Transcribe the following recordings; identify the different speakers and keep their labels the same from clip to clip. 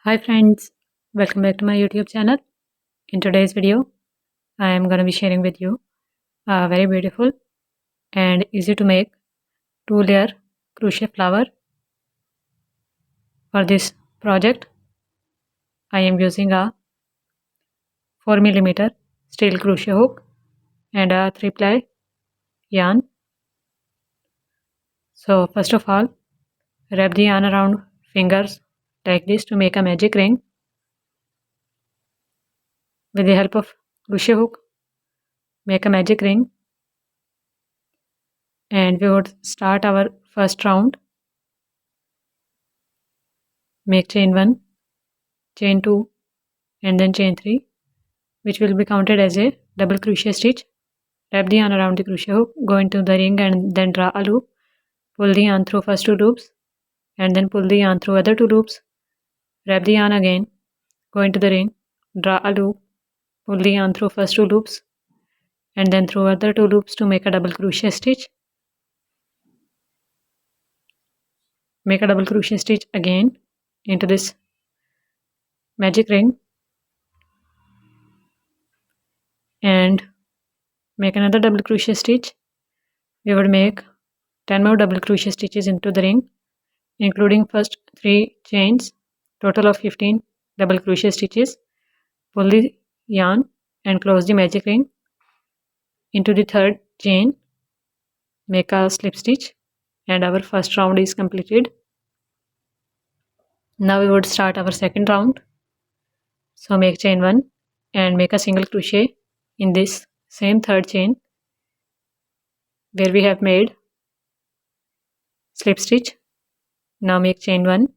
Speaker 1: Hi friends, welcome back to my YouTube channel. In today's video, I am going to be sharing with you a very beautiful and easy to make 2-layer crochet flower. For this project, I am using a 4mm steel crochet hook and a 3-ply yarn. So first of all, wrap the yarn around fingers like this to make a magic ring. With the help of crochet hook, make a magic ring, and we would start our first round. Make chain 1, chain 2 and then chain 3, which will be counted as a double crochet stitch. Wrap the yarn around the crochet hook, go into the ring and then draw a loop. Pull the yarn through first 2 loops and then pull the yarn through other 2 loops. Wrap the yarn again, go into the ring, draw a loop, pull the yarn through first 2 loops and then through other 2 loops to make a double crochet stitch. Make a double crochet stitch again into this magic ring and make another double crochet stitch. We would make 10 more double crochet stitches into the ring, including first 3 chains, total of 15 double crochet stitches. Pull the yarn and close the magic ring. Into the third chain, make a slip stitch and our first round is completed. Now we would start our second round. So make chain 1 and make a single crochet in this same third chain where we have made slip stitch. Now make chain 1,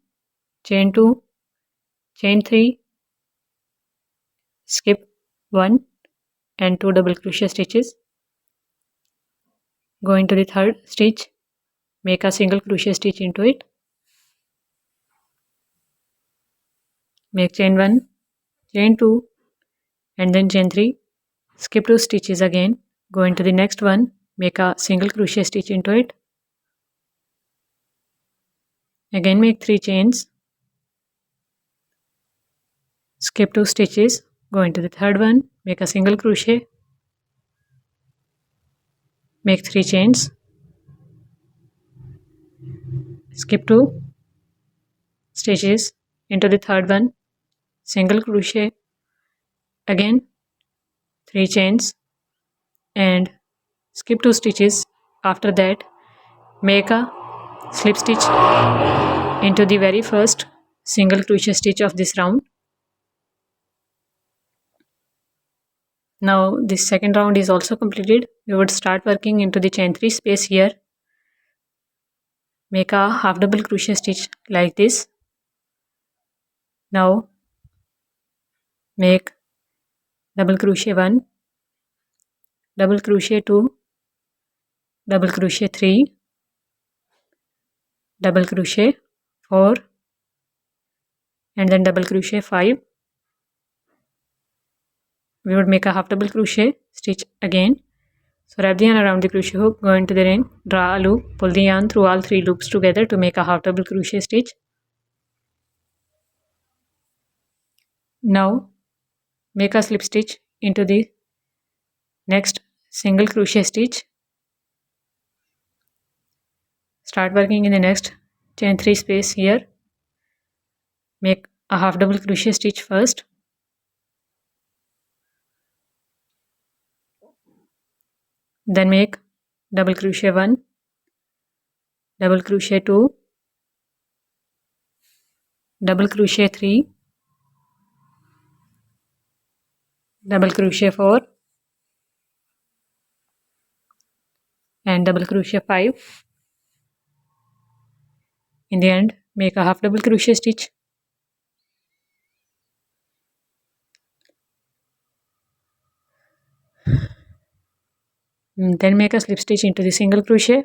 Speaker 1: chain 2, chain 3, skip 1 and 2 double crochet stitches. Go into the third stitch, make a single crochet stitch into it. Make chain 1, chain 2 and then chain 3, skip 2 stitches again, go into the next one, make a single crochet stitch into it. Again make 3 chains, skip 2 stitches, go into the third one, make a single crochet, make 3 chains, skip 2 stitches into the third one, single crochet, again 3 chains and skip 2 stitches. After that make a slip stitch into the very first single crochet stitch of this round. Now this second round is also completed. We would start working into the chain 3 space here. Make a half double crochet stitch like this. Now make double crochet 1, double crochet 2, double crochet 3, double crochet 4 and then double crochet 5. We would make a half double crochet stitch again. So wrap the yarn around the crochet hook, go into the ring, draw a loop, pull the yarn through all 3 loops together to make a half double crochet stitch. Now make a slip stitch into the next single crochet stitch. Start working in the next chain 3 space here. Make a half double crochet stitch first. Then make double crochet 1, double crochet 2, double crochet 3, double crochet 4 and double crochet 5. In the end, make a half double crochet stitch. Then make a slip stitch into the single crochet.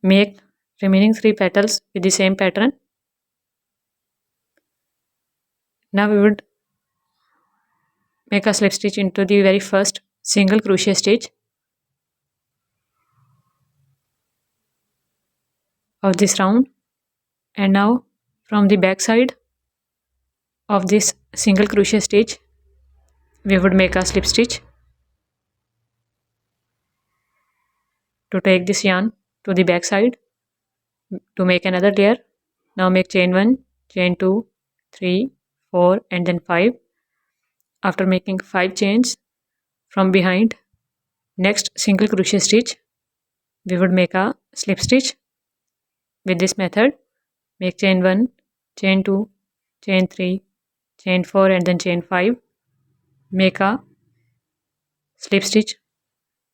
Speaker 1: Make remaining 3 petals with the same pattern. Now we would make a slip stitch into the very first single crochet stitch of this round, and now From the back side of this single crochet stitch, we would make a slip stitch to take this yarn to the back side to make another layer. Now make chain 1, chain 2, 3, 4 and then 5. After making 5 chains from behind next single crochet stitch, we would make a slip stitch. With this method, make chain 1, chain 2, chain 3, chain 4 and then chain 5. Make a slip stitch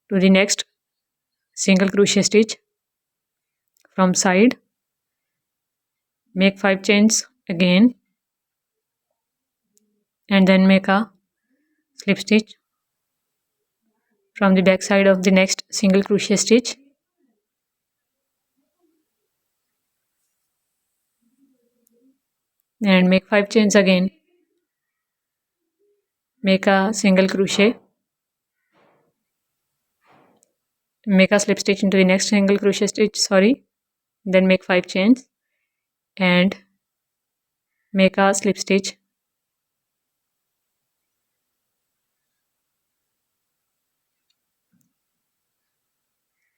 Speaker 1: to the next single crochet stitch from side. Make 5 chains again and then make a slip stitch from the back side of the next single crochet stitch. And make 5 chains again. Make a single crochet. Make a slip stitch into the next single crochet stitch, then make 5 chains and make a slip stitch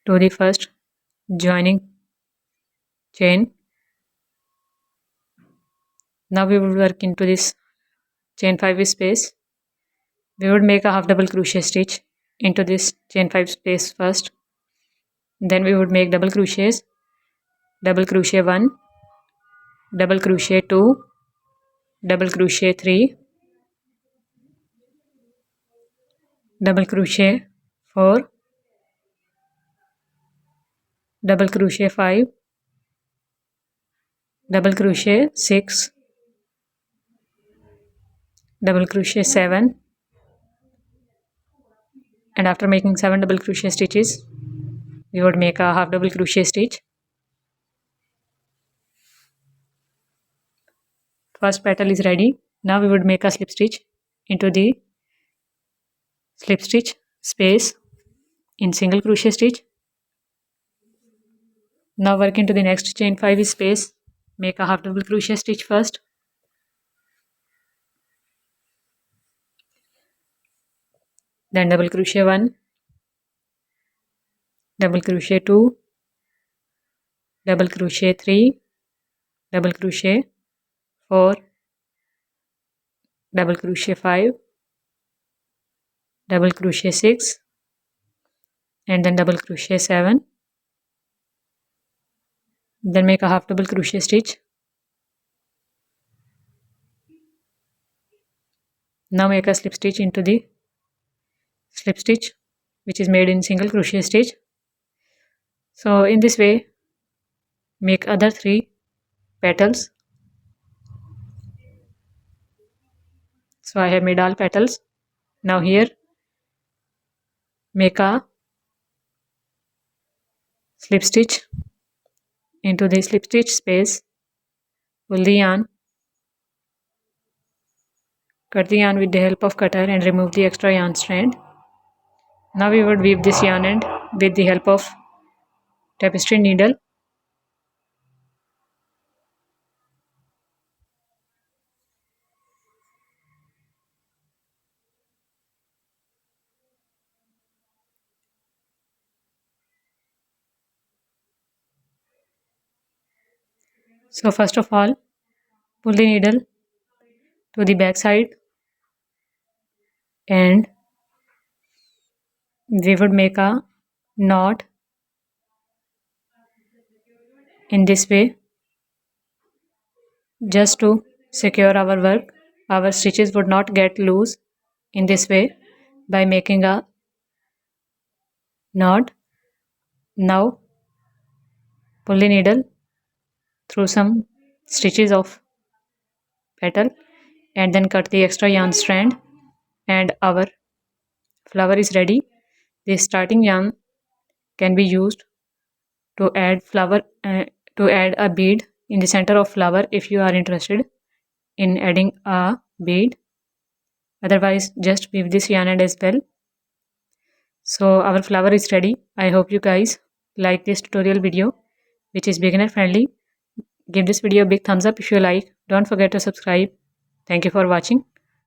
Speaker 1: to the first joining chain. Now we will work into this chain 5 space. We would make a half double crochet stitch into this chain 5 space first. Then we would make double crochets, double crochet 1, double crochet 2, double crochet 3, double crochet 4, double crochet 5, double crochet 6, double crochet 7, and after making 7 double crochet stitches, we would make a half double crochet stitch. First petal is ready. Now we would make a slip stitch into the slip stitch space in single crochet stitch. Now work into the next chain 5 space. Make a half double crochet stitch first. Then double crochet 1, double crochet 2, double crochet 3, double crochet 4, double crochet 5, double crochet 6 and then double crochet 7. Then make a half double crochet stitch. Now make a slip stitch into the slip stitch which is made in single crochet stitch. So in this way make other 3 petals. So I have made all petals. Now here make a slip stitch into the slip stitch space. Pull the yarn, cut the yarn with the help of cutter and remove the extra yarn strand. Now we would weave this yarn end with the help of tapestry needle. So first of all, pull the needle to the back side and we would make a knot in this way just to secure our work. Our stitches would not get loose in this way by making a knot. Now pull the needle through some stitches of petal and then cut the extra yarn strand and our flower is ready. This starting yarn can be used to add a bead in the center of flower if you are interested in adding a bead. Otherwise just weave this yarn end as well. So our flower is ready. I hope you guys like this tutorial video which is beginner friendly. Give this video a big thumbs up if you like. Don't forget to subscribe. Thank you for watching.